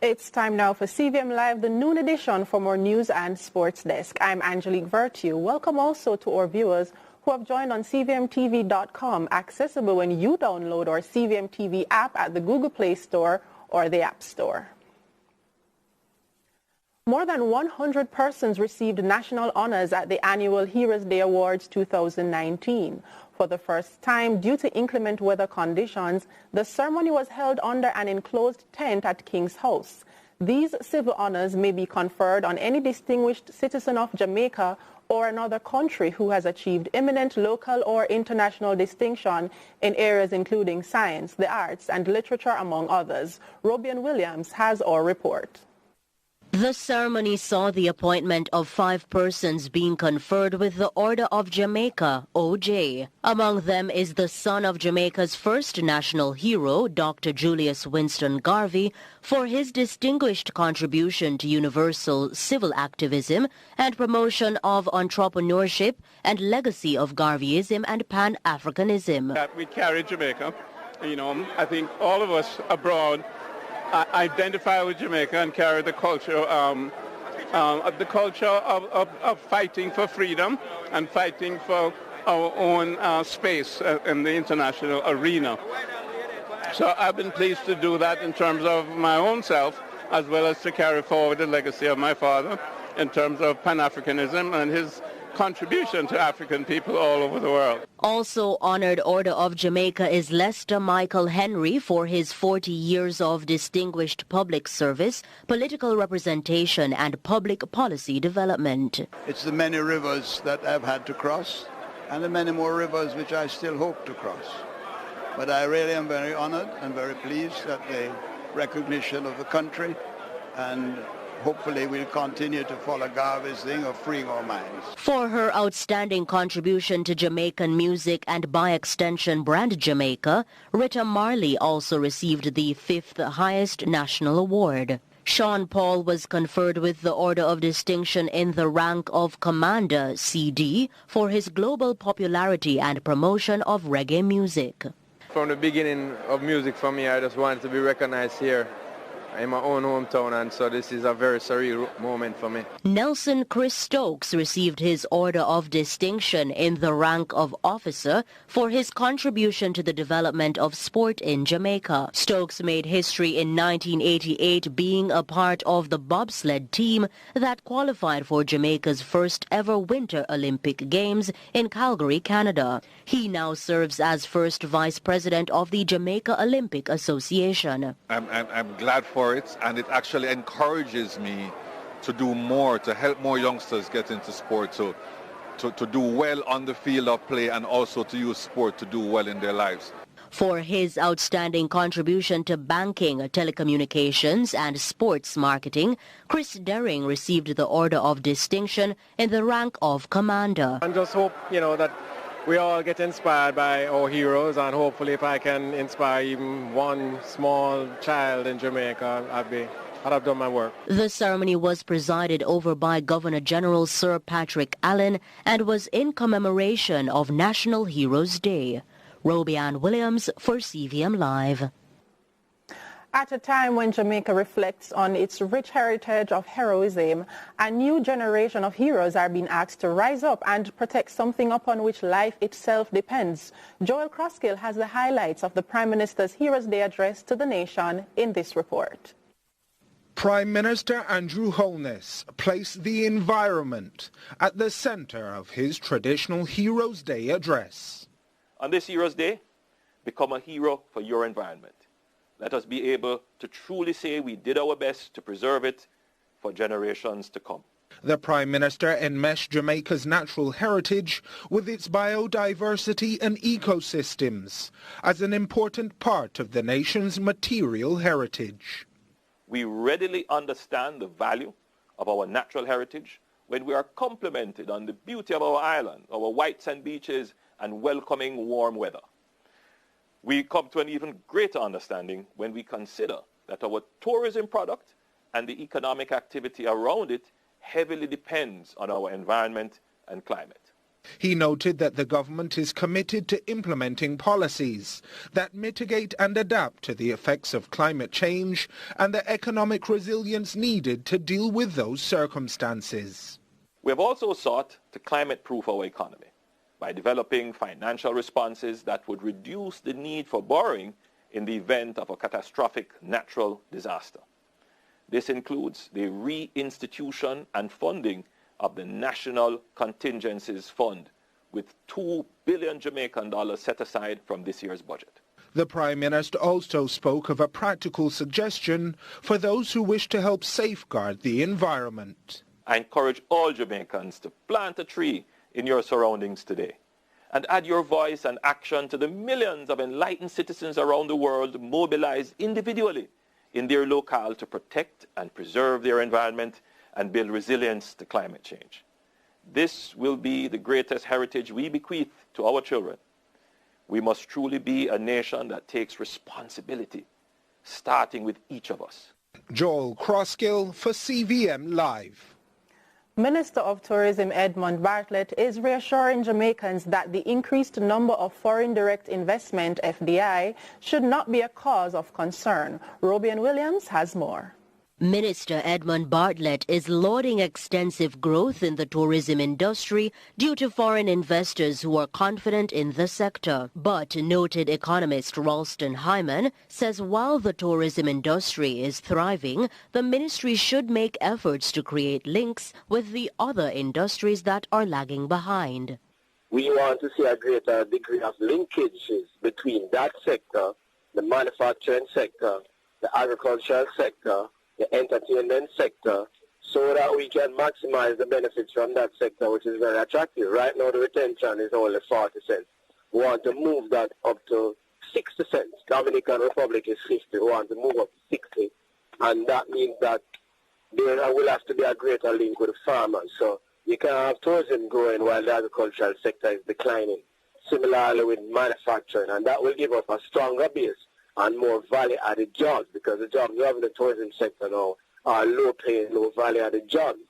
It's time now for CVM Live, the noon edition for more news and sports desk. I'm Angelique Virtue. Welcome also to our viewers who have joined on cvmtv.com, accessible when you download our CVM TV app at the Google Play Store or the App Store. More than 100 persons received national honors at the annual Heroes Day Awards 2019. For the first time, due to inclement weather conditions, the ceremony was held under an enclosed tent at King's House. These civil honors may be conferred on any distinguished citizen of Jamaica or another country who has achieved eminent local or international distinction in areas including science, the arts, and literature, among others. Robian Williams has our report. The ceremony saw the appointment of 5 persons being conferred with the Order of Jamaica, OJ. Among them is the son of Jamaica's first national hero, Dr. Julius Winston Garvey, for his distinguished contribution to universal civil activism and promotion of entrepreneurship and legacy of Garveyism and Pan-Africanism. That we carry Jamaica. I think all of us abroad identify with Jamaica and carry the culture of fighting for freedom and fighting for our own space in the international arena. So I've been pleased to do that in terms of my own self, as well as to carry forward the legacy of my father in terms of Pan-Africanism and his contribution to African people all over the world. Also honored Order of Jamaica is Lester Michael Henry for his 40 years of distinguished public service, political representation, and public policy development. It's the many rivers that I've had to cross, and the many more rivers which I still hope to cross. But I really am very honored and very pleased at the recognition of the country, and hopefully we'll continue to follow Garvey's thing of freeing our minds. For her outstanding contribution to Jamaican music and by extension Brand Jamaica, Rita Marley also received the 5th highest national award. Sean Paul was conferred with the Order of Distinction in the rank of Commander CD for his global popularity and promotion of reggae music. From the beginning of music for me, I just wanted to be recognized here in my own hometown, and so this is a very surreal moment for me. Nelson Chris Stokes received his Order of Distinction in the rank of Officer for his contribution to the development of sport in Jamaica. Stokes made history in 1988 being a part of the bobsled team that qualified for Jamaica's first ever Winter Olympic Games in Calgary, Canada. He now serves as first Vice President of the Jamaica Olympic Association. I'm glad for it, and it actually encourages me to do more, to help more youngsters get into sport, to do well on the field of play, and also to use sport to do well in their lives. For his outstanding contribution to banking, telecommunications, and sports marketing, Chris Derring received the Order of Distinction in the rank of Commander. And just hope, that we all get inspired by our heroes, and hopefully if I can inspire even one small child in Jamaica, I'd have done my work. The ceremony was presided over by Governor General Sir Patrick Allen and was in commemoration of National Heroes Day. Robian Williams for CVM Live. At a time when Jamaica reflects on its rich heritage of heroism, a new generation of heroes are being asked to rise up and protect something upon which life itself depends. Joel Croskill has the highlights of the Prime Minister's Heroes Day address to the nation in this report. Prime Minister Andrew Holness placed the environment at the center of his traditional Heroes Day address. On this Heroes Day, become a hero for your environment. Let us be able to truly say we did our best to preserve it for generations to come. The Prime Minister enmeshed Jamaica's natural heritage with its biodiversity and ecosystems as an important part of the nation's material heritage. We readily understand the value of our natural heritage when we are complimented on the beauty of our island, our white sand beaches, and welcoming warm weather. We come to an even greater understanding when we consider that our tourism product and the economic activity around it heavily depends on our environment and climate. He noted that the government is committed to implementing policies that mitigate and adapt to the effects of climate change and the economic resilience needed to deal with those circumstances. We have also sought to climate-proof our economy by developing financial responses that would reduce the need for borrowing in the event of a catastrophic natural disaster. This includes the reinstitution and funding of the National Contingencies Fund, with $2 billion Jamaican dollars set aside from this year's budget. The Prime Minister also spoke of a practical suggestion for those who wish to help safeguard the environment. I encourage all Jamaicans to plant a tree in your surroundings today and add your voice and action to the millions of enlightened citizens around the world mobilized individually in their locale to protect and preserve their environment and build resilience to climate change. This will be the greatest heritage we bequeath to our children. We must truly be a nation that takes responsibility, starting with each of us. Joel Crosskill for CVM Live. Minister of Tourism Edmund Bartlett is reassuring Jamaicans that the increased number of foreign direct investment, FDI, should not be a cause of concern. Robian Williams has more. Minister Edmund Bartlett is lauding extensive growth in the tourism industry due to foreign investors who are confident in the sector. But noted economist Ralston Hyman says while the tourism industry is thriving, the ministry should make efforts to create links with the other industries that are lagging behind. We want to see a greater degree of linkages between that sector, the manufacturing sector, the agricultural sector, the entertainment sector, so that we can maximize the benefits from that sector, which is very attractive. Right now, the retention is only 40%. We want to move that up to 60%. Dominican Republic is 50. We want to move up to 60. And that means that there will have to be a greater link with the farmers. So you can have tourism growing while the agricultural sector is declining. Similarly with manufacturing, and that will give us a stronger base and more value-added jobs, because the jobs we have in the tourism sector now are low-paying, low-value-added jobs.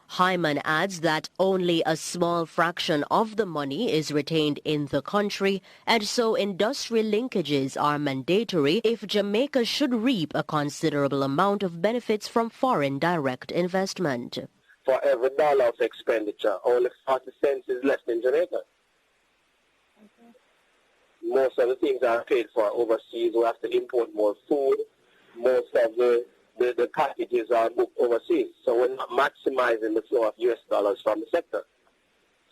Hyman adds that only a small fraction of the money is retained in the country, and so industrial linkages are mandatory if Jamaica should reap a considerable amount of benefits from foreign direct investment. For every dollar of expenditure, only 40 cents is left in Jamaica. Most of the things are paid for overseas. We have to import more food. Most of the packages are booked overseas. So we're not maximizing the flow of U.S. dollars from the sector.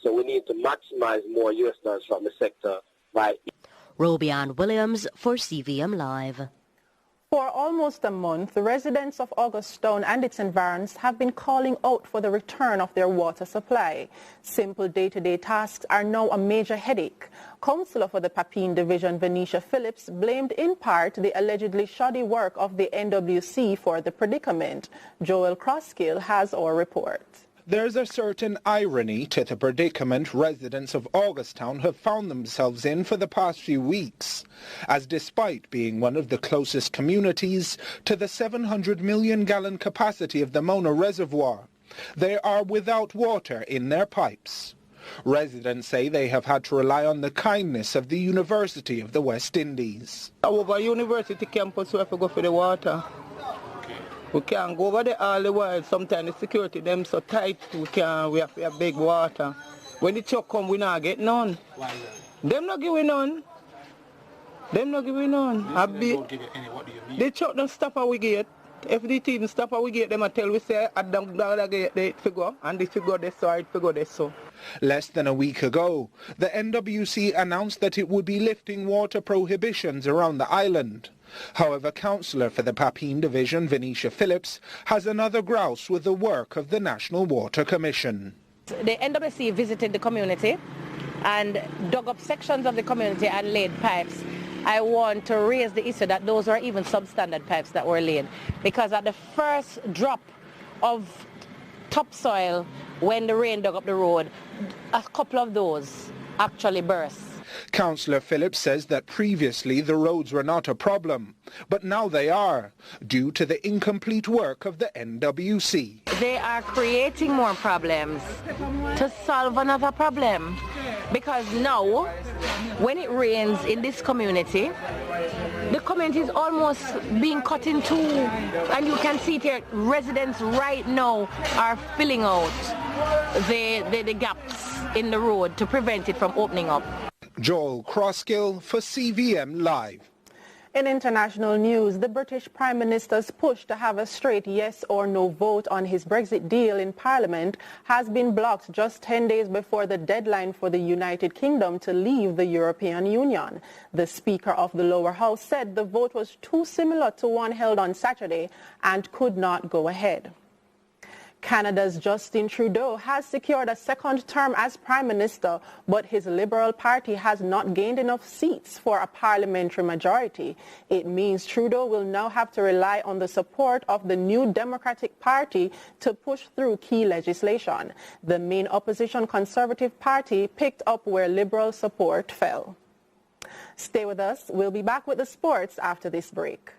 So we need to maximize more U.S. dollars from the sector by... Robian Williams for CVM Live. For almost a month, the residents of Augustown and its environs have been calling out for the return of their water supply. Simple day-to-day tasks are now a major headache. Councillor for the Papine Division, Venetia Phillips, blamed in part the allegedly shoddy work of the NWC for the predicament. Joel Crosskill has our report. There's a certain irony to the predicament residents of Augustown have found themselves in for the past few weeks, as despite being one of the closest communities to the 700 million gallon capacity of the Mona Reservoir, they are without water in their pipes. Residents say they have had to rely on the kindness of the University of the West Indies. Over university campus we have to go for the water. We can't go over there all the while. Sometimes the security them so tight we have to have big water. When the truck come, we not get none. Why is that? Them not giving none. Them not giving none. They don't give it any. What do you mean? The truck don't stop how we get. If the team stop how we get, them I tell we say I don't get the figure, and the figure they saw it figure they saw. Less than a week ago, the NWC announced that it would be lifting water prohibitions around the island. However, Councillor for the Papine Division, Venetia Phillips, has another grouse with the work of the National Water Commission. The NWC visited the community and dug up sections of the community and laid pipes. I want to raise the issue that those are even substandard pipes that were laid, because at the first drop of topsoil when the rain dug up the road, a couple of those actually burst. Councillor Phillips says that previously the roads were not a problem, but now they are, due to the incomplete work of the NWC. They are creating more problems to solve another problem, because now when it rains in this community, the community is almost being cut in two, and you can see it here, residents right now are filling out the gaps in the road to prevent it from opening up. Joel Crosskill for CVM Live. In international news, the British Prime Minister's push to have a straight yes or no vote on his Brexit deal in Parliament has been blocked just 10 days before the deadline for the United Kingdom to leave the European Union. The Speaker of the lower house said the vote was too similar to one held on Saturday and could not go ahead. Canada's Justin Trudeau has secured a second term as Prime Minister, but his Liberal Party has not gained enough seats for a parliamentary majority. It means Trudeau will now have to rely on the support of the New Democratic Party to push through key legislation. The main opposition Conservative Party picked up where Liberal support fell. Stay with us. We'll be back with the sports after this break.